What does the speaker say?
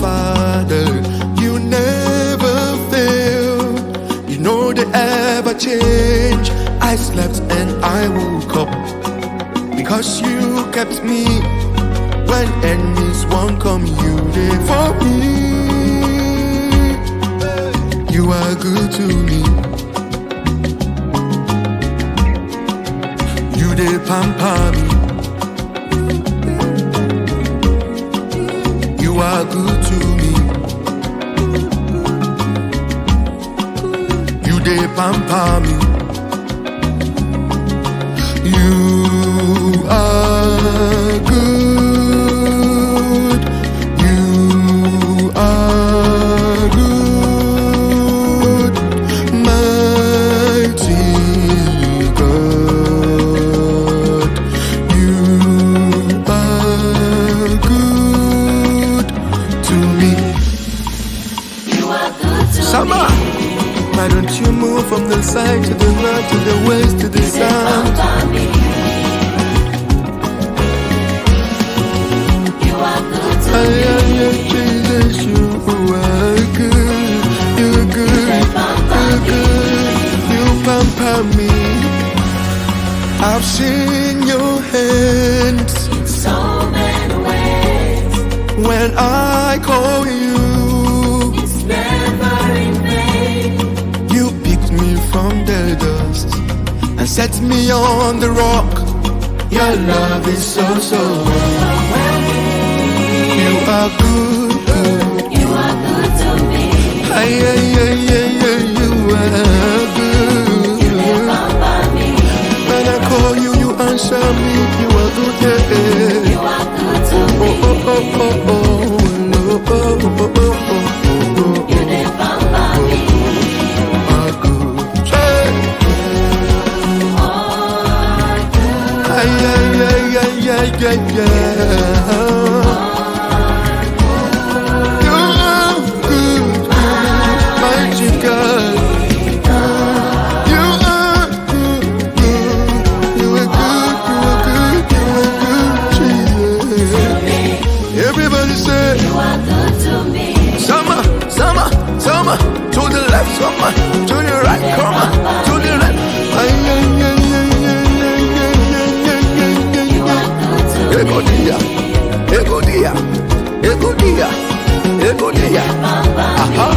Father. You never fail. You know they ever change. I slept and I woke up because you kept me. When enemies won't come, you did for me. You are good to me. You did pamper me. You are good to me. You did pamper me. You are good. You are good, mighty God. You are good to me. You are good to Summer. me. Why don't you move from the side to the right, to the west, to the south? You are good to I am your Jesus, you are good, you're good, you're good, you pamper me. I've seen your hands in so many ways. when I call you. It's never in vain. You picked me from the dust and set me on the rock. Your love is so overwhelming. You are good, good. You are good to me. You are good. You remember me. When I call you, you answer me. You are good, yeah. You are good to me. You remember me. You are good. Hey. You are good, mighty God. You are good, you are good, you are good, Jesus. Everybody say, You are good to me. summer, summer, summer. To the left, summer. To the right, come on. To the left. You are good to me. Ego dia, ego dia, ego dia, ego dia. Aha.